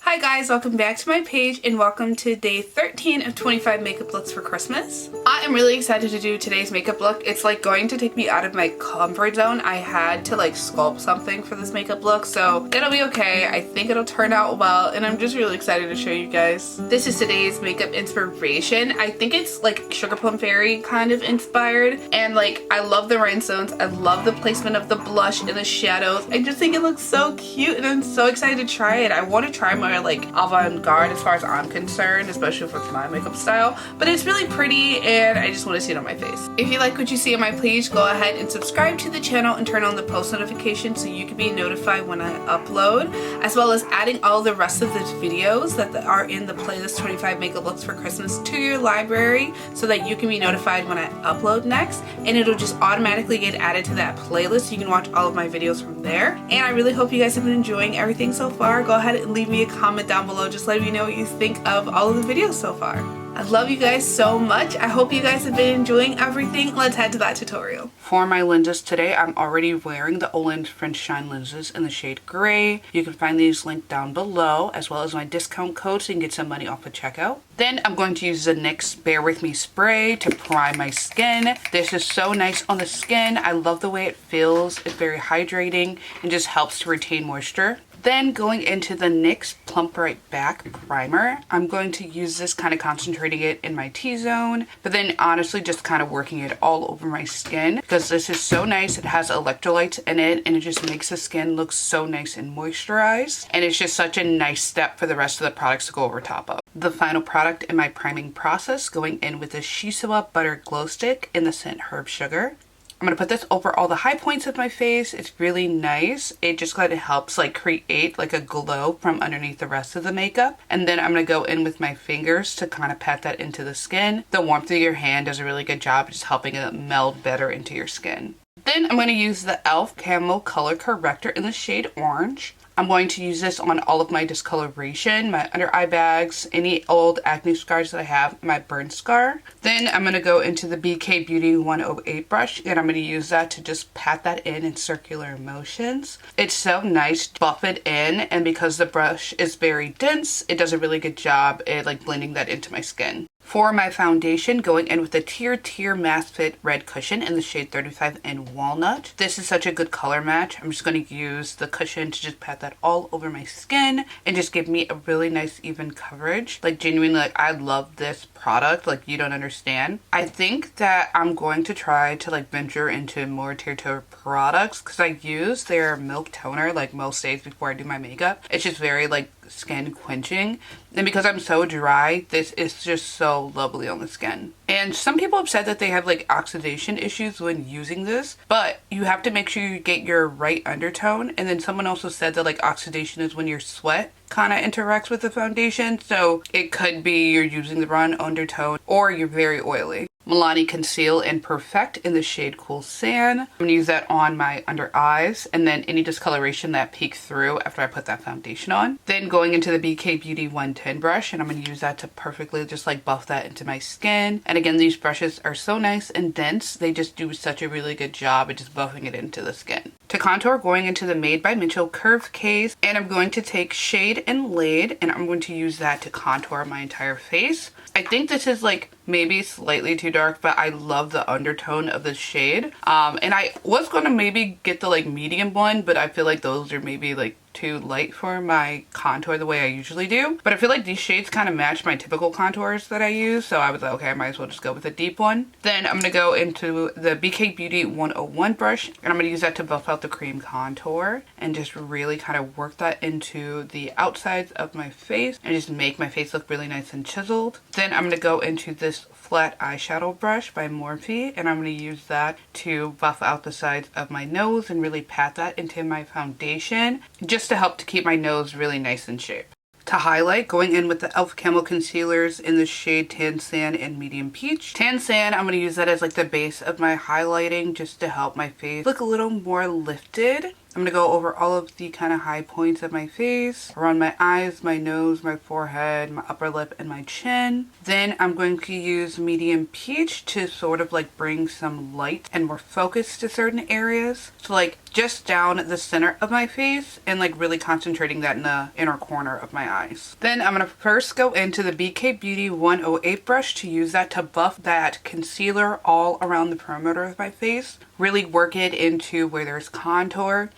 Hi guys, welcome back to my page and welcome to day 13 of 25 makeup looks for Christmas. I am really excited to do today's makeup look. It's like going to take me out of my comfort zone. I had to like sculpt something for this makeup look, so it'll be okay. I think it'll turn out well and I'm just really excited to show you guys. This is today's makeup inspiration. I think it's like Sugar Plum Fairy kind of inspired, and like I love the rhinestones. I love the placement of the blush and the shadows. I just think it looks so cute and I'm so excited to try it. I want to try more like avant-garde as far as I'm concerned, especially with my makeup style, but it's really pretty and I just want to see it on my face. If you like what you see on my page, go ahead and subscribe to the channel and turn on the post notifications so you can be notified when I upload, as well as adding all the rest of the videos that are in the playlist 25 makeup looks for Christmas to your library so that you can be notified when I upload next, and it'll just automatically get added to that playlist so you can watch all of my videos from there. And I really hope you guys have been enjoying everything so far. Go ahead and leave me a comment down below, just let me know what you think of all of the videos so far. I love you guys so much. I hope you guys have been enjoying everything. Let's head to that tutorial. For my lenses today, I'm already wearing the OLENS French Shine lenses in the shade gray. You can find these linked down below, as well as my discount code so you can get some money off at checkout. Then I'm going to use the NYX Bear With Me spray to prime my skin. This is so nice on the skin. I love the way it feels. It's very hydrating and just helps to retain moisture. Then going into the NYX Plump Right Back Primer, I'm going to use this kind of concentrating it in my T-zone, but then honestly just kind of working it all over my skin because this is so nice. It has electrolytes in it and it just makes the skin look so nice and moisturized, and it's just such a nice step for the rest of the products to go over top of. The final product in my priming process, going in with the Shiseiwa Butter Glow Stick in the scent Herb Sugar. I'm going to put this over all the high points of my face. It's really nice. It just kind of helps like create like a glow from underneath the rest of the makeup. And then I'm going to go in with my fingers to kind of pat that into the skin. The warmth of your hand does a really good job just helping it meld better into your skin. Then I'm going to use the e.l.f. Camo Color Corrector in the shade Orange. I'm going to use this on all of my discoloration, my under eye bags, any old acne scars that I have, my burn scar. Then I'm going to go into the BK Beauty 108 brush and I'm going to use that to just pat that in circular motions. It's so nice to buff it in, and because the brush is very dense, it does a really good job at like blending that into my skin. For my foundation, going in with the Tear Mask Fit Red Cushion in the shade 35 in Walnut. This is such a good color match. I'm just going to use the cushion to just pat that all over my skin and just give me a really nice even coverage. Like genuinely, like I love this product, like you don't understand. I think that I'm going to try to like venture into more Tear products because I use their milk toner like most days before I do my makeup. It's just very like skin quenching, and because I'm so dry, this is just so lovely on the skin. And some people have said that they have like oxidation issues when using this, but you have to make sure you get your right undertone. And then someone also said that like oxidation is when your sweat kind of interacts with the foundation, so it could be you're using the wrong undertone or you're very oily. Milani Conceal and Perfect in the shade Cool Sand. I'm going to use that on my under eyes and then any discoloration that peeks through after I put that foundation on. Then going into the BK Beauty 110 brush, and I'm going to use that to perfectly just like buff that into my skin. And again, these brushes are so nice and dense. They just do such a really good job at just buffing it into the skin. To contour, going into the Made by Mitchell Curved Case, and I'm going to take Shade and Laid and I'm going to use that to contour my entire face. I think this is like maybe slightly too dark, but I love the undertone of this shade. And I was going to maybe get the like medium one, but I feel like those are maybe like too light for my contour the way I usually do. But I feel like these shades kind of match my typical contours that I use, so I was like, okay, I might as well just go with a deep one. Then I'm going to go into the BK Beauty 101 brush, and I'm going to use that to buff out the cream contour and just really kind of work that into the outsides of my face and just make my face look really nice and chiseled. Then I'm going to go into this flat eyeshadow brush by Morphe, and I'm going to use that to buff out the sides of my nose and really pat that into my foundation just to help to keep my nose really nice in shape. To highlight, going in with the e.l.f. Camo Concealers in the shade Tan Sand and Medium Peach. Tan Sand, I'm going to use that as like the base of my highlighting just to help my face look a little more lifted. I'm gonna go over all of the kind of high points of my face, around my eyes, my nose, my forehead, my upper lip, and my chin. Then I'm going to use medium peach to sort of like bring some light and more focus to certain areas. So like just down the center of my face and like really concentrating that in the inner corner of my eyes. Then I'm gonna first go into the BK Beauty 108 brush to use that to buff that concealer all around the perimeter of my face. Really work it into where there's contour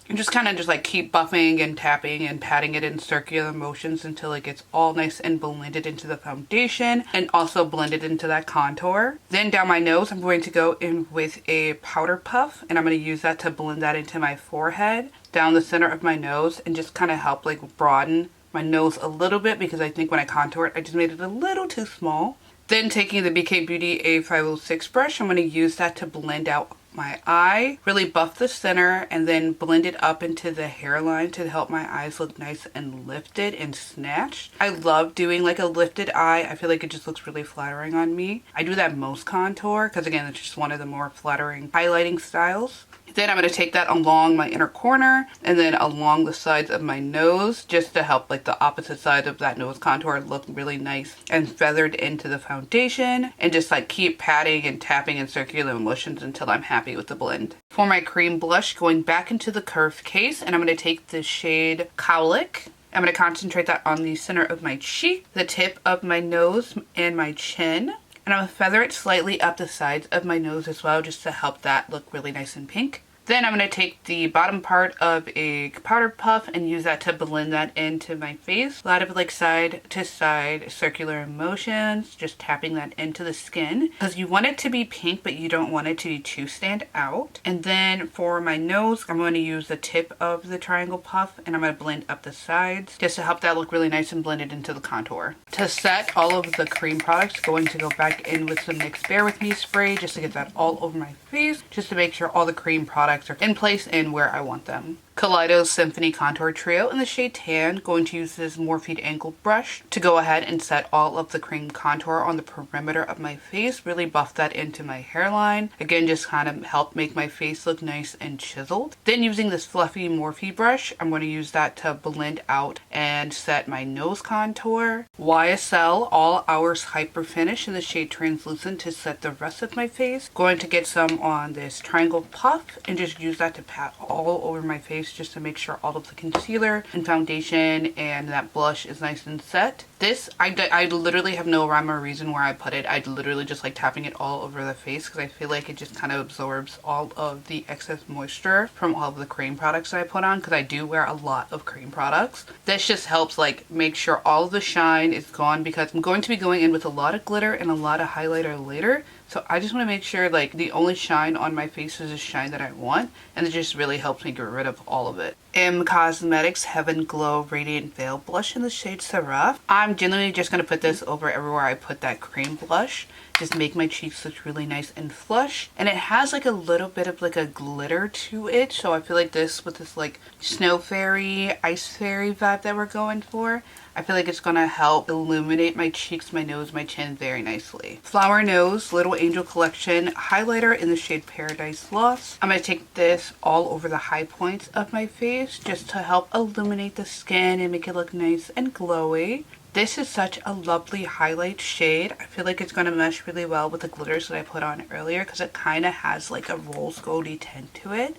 and just kind of just like keep buffing and tapping and patting it in circular motions until it gets all nice and blended into the foundation and also blended into that contour. Then down my nose, I'm going to go in with a powder puff and I'm going to use that to blend that into my forehead, down the center of my nose, and just kind of help like broaden my nose a little bit because I think when I contour it, I just made it a little too small. Then taking the BK Beauty A506 brush, I'm going to use that to blend out my eye, really buff the center, and then blend it up into the hairline to help my eyes look nice and lifted and snatched. I love doing like a lifted eye. I feel like it just looks really flattering on me. I do that most contour because again, it's just one of the more flattering highlighting styles. Then I'm going to take that along my inner corner and then along the sides of my nose just to help like the opposite side of that nose contour look really nice and feathered into the foundation, and just like keep patting and tapping in circular motions until I'm happy with the blend. For my cream blush, going back into the curved case, and I'm going to take the shade Cowlick. I'm going to concentrate that on the center of my cheek, the tip of my nose, and my chin. And I'm going to feather it slightly up the sides of my nose as well, just to help that look really nice and pink. Then I'm going to take the bottom part of a powder puff and use that to blend that into my face. A lot of like side to side circular motions, just tapping that into the skin because you want it to be pink, but you don't want it to be too stand out. And then for my nose, I'm going to use the tip of the triangle puff and I'm going to blend up the sides just to help that look really nice and blended into the contour. To set all of the cream products, going to go back in with some NYX Bear With Me spray just to get that all over my face, just to make sure all the cream products are in place and where I want them. Kaleido's Symphony Contour Trio in the shade Tan. Going to use this Morphe angled brush to go ahead and set all of the cream contour on the perimeter of my face. Really buff that into my hairline. Again, just kind of help make my face look nice and chiseled. Then using this fluffy Morphe brush, I'm going to use that to blend out and set my nose contour. YSL All Hours Hyper Finish in the shade Translucent to set the rest of my face. Going to get some on this triangle puff and just use that to pat all over my face just to make sure all of the concealer and foundation and that blush is nice and set. This, I literally have no rhyme or reason where I put it. I literally just like tapping it all over the face because I feel like it just kind of absorbs all of the excess moisture from all of the cream products that I put on because I do wear a lot of cream products. This just helps like make sure all of the shine is gone because I'm going to be going in with a lot of glitter and a lot of highlighter later. So I just want to make sure like the only shine on my face is the shine that I want, and it just really helps me get rid of all of it. M Cosmetics Heaven Glow Radiant Veil Blush in the shade Seraph. I'm genuinely just going to put this over everywhere I put that cream blush. Just make my cheeks look really nice and flush. And it has like a little bit of like a glitter to it. So I feel like this with this like snow fairy, ice fairy vibe that we're going for, I feel like it's going to help illuminate my cheeks, my nose, my chin very nicely. Flower Nose Little Angel Collection highlighter in the shade Paradise Lost. I'm going to take this all over the high points of my face just to help illuminate the skin and make it look nice and glowy. This is such a lovely highlight shade. I feel like it's going to mesh really well with the glitters that I put on earlier because it kind of has like a rose goldy tint to it.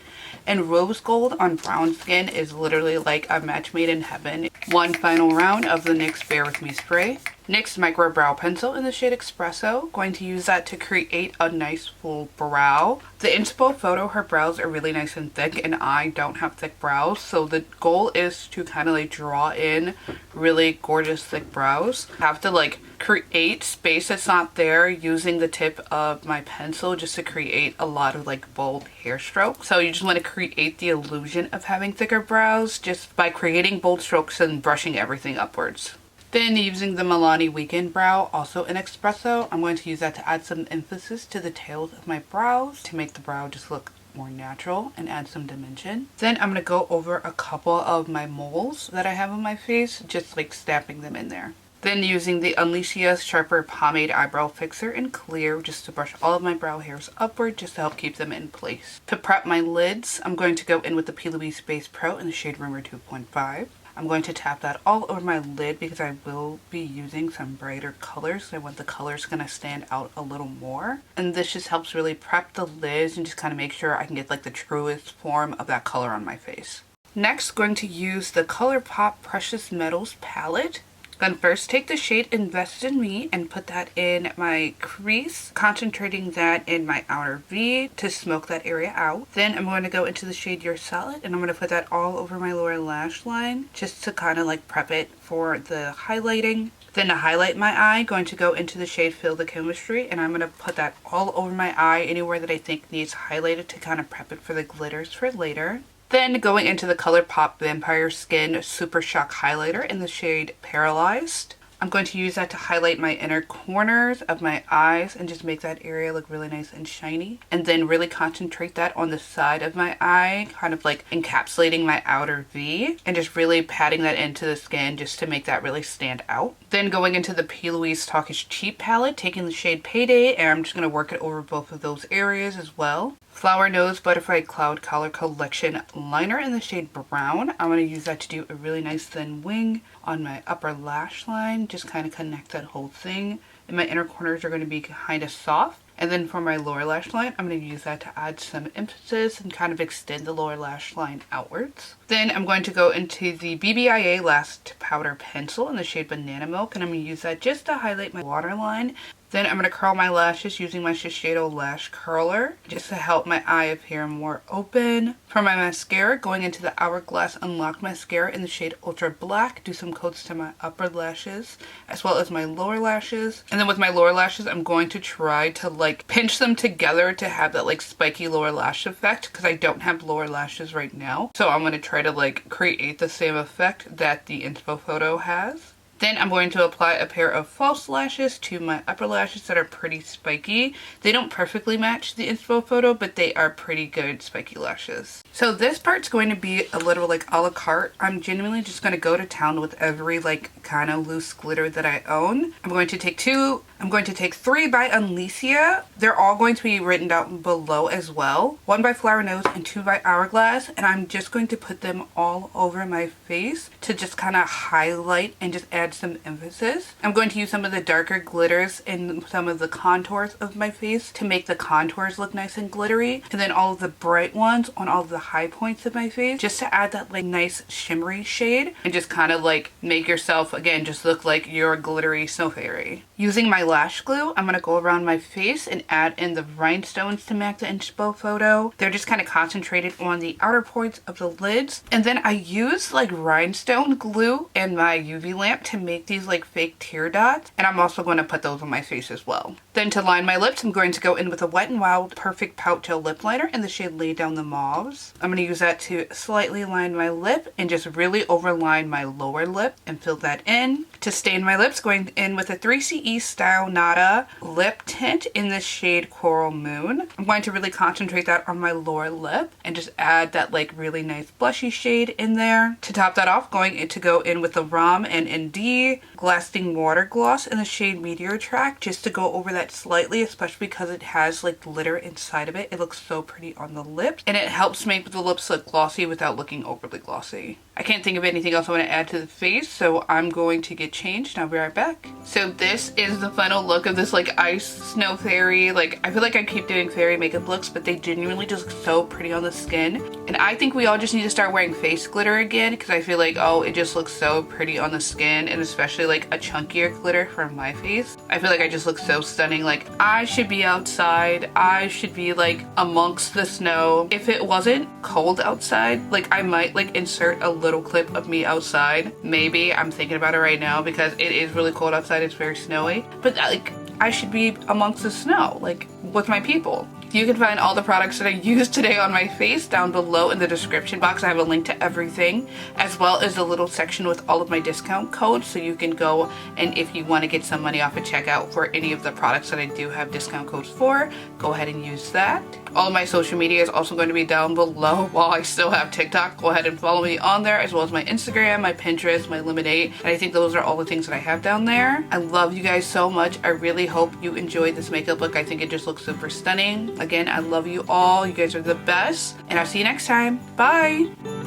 And rose gold on brown skin is literally like a match made in heaven. One final round of the NYX Bear With Me spray. NYX Micro Brow Pencil in the shade Espresso. Going to use that to create a nice full brow. The inspo photo, her brows are really nice and thick and I don't have thick brows. So the goal is to kind of like draw in really gorgeous thick brows. I have to like create space that's not there using the tip of my pencil just to create a lot of like bold hair strokes. So you just want to create the illusion of having thicker brows just by creating bold strokes and brushing everything upwards. Then using the Milani Weekend Brow, also in Espresso, I'm going to use that to add some emphasis to the tails of my brows to make the brow just look more natural and add some dimension. Then I'm going to go over a couple of my moles that I have on my face, just like stamping them in there. Then using the Alicia Sharper Pomade Eyebrow Fixer in clear just to brush all of my brow hairs upward just to help keep them in place. To prep my lids, I'm going to go in with the PLUM Base Pro in the shade Rumor 2.5. I'm going to tap that all over my lid because I will be using some brighter colors. So I want the colors going to stand out a little more. And this just helps really prep the lids and just kind of make sure I can get like the truest form of that color on my face. Next, going to use the ColourPop Precious Metals palette. Then first take the shade Invest in Me and put that in my crease, concentrating that in my outer V to smoke that area out. Then I'm going to go into the shade You're Solid and I'm going to put that all over my lower lash line just to kind of like prep it for the highlighting. Then to highlight my eye, going to go into the shade Feel the Chemistry and I'm going to put that all over my eye, anywhere that I think needs highlighted to kind of prep it for the glitters for later. Then going into the ColourPop Vampire Skin Super Shock Highlighter in the shade Paralyzed. I'm going to use that to highlight my inner corners of my eyes and just make that area look really nice and shiny. And then really concentrate that on the side of my eye, kind of like encapsulating my outer V and just really patting that into the skin just to make that really stand out. Then going into the P. Louise Talkish Cheap palette, taking the shade Payday, and I'm just going to work it over both of those areas as well. Flower Nose Butterfly Cloud Color Collection liner in the shade Brown. I'm going to use that to do a really nice thin wing on my upper lash line. Just kind of connect that whole thing. And my inner corners are going to be kind of soft. And then for my lower lash line, I'm going to use that to add some emphasis and kind of extend the lower lash line outwards. Then I'm going to go into the BBIA Last Powder Pencil in the shade Banana Milk. And I'm going to use that just to highlight my waterline. Then I'm going to curl my lashes using my Shiseido Lash Curler just to help my eye appear more open. For my mascara, going into the Hourglass Unlocked Mascara in the shade Ultra Black. Do some coats to my upper lashes as well as my lower lashes. And then with my lower lashes, I'm going to try to like pinch them together to have that like spiky lower lash effect because I don't have lower lashes right now. So I'm going to try to like create the same effect that the inspo photo has. Then I'm going to apply a pair of false lashes to my upper lashes that are pretty spiky. They don't perfectly match the inspo photo, but they are pretty good spiky lashes. So this part's going to be a little like a la carte. I'm genuinely just going to go to town with every like kind of loose glitter that I own. I'm going to take three by Alicia. They're all going to be written down below as well. One by Flower Nose and two by Hourglass. And I'm just going to put them all over my face to just kind of highlight and just add some emphasis. I'm going to use some of the darker glitters in some of the contours of my face to make the contours look nice and glittery. And then all of the bright ones on all of the high points of my face just to add that like nice shimmery shade and just kind of like make yourself again just look like you're a glittery snow fairy. Using my lash glue, I'm going to go around my face and add in the rhinestones to match the inspo photo. They're just kind of concentrated on the outer points of the lids. And then I use like rhinestone glue and my UV lamp to make these like fake tear dots. And I'm also going to put those on my face as well. Then to line my lips, I'm going to go in with a Wet n Wild Perfect Pout Gel Lip Liner in the shade Lay Down the Mauves. I'm going to use that to slightly line my lip and just really overline my lower lip and fill that in. To stain my lips, going in with a 3CE Style Nada lip tint in the shade Coral Moon. I'm going to really concentrate that on my lower lip and just add that like really nice blushy shade in there. To top that off, going to go in with the ROM and ND Lasting Water Gloss in the shade Meteor Track just to go over that slightly, especially because it has like glitter inside of it. It looks so pretty on the lips and it helps make the lips look glossy without looking overly glossy. I can't think of anything else I want to add to the face, so I'm going to get changed and I'll be right back. So this is the final look of this like ice snow fairy. Like I feel like I keep doing fairy makeup looks, but they genuinely just look so pretty on the skin. And I think we all just need to start wearing face glitter again because I feel like, oh, it just looks so pretty on the skin, and especially like a chunkier glitter for my face. I feel like I just look so stunning. Like I should be outside. I should be like amongst the snow. If it wasn't cold outside, like I might like insert a little clip of me outside. Maybe I'm thinking about it right now because it is really cold outside. It's very snowy, but like I should be amongst the snow, like with my people. You can find all the products that I used today on my face down below in the description box. I have a link to everything, as well as a little section with all of my discount codes, so you can go and if you want to get some money off at checkout for any of the products that I do have discount codes for, go ahead and use that. All of my social media is also going to be down below while I still have TikTok. Go ahead and follow me on there, as well as my Instagram, my Pinterest, my Lemonade, and I think those are all the things that I have down there. I love you guys so much. I really hope you enjoyed this makeup look. I think it just looks super stunning. Again, I love you all. You guys are the best, and I'll see you next time. Bye!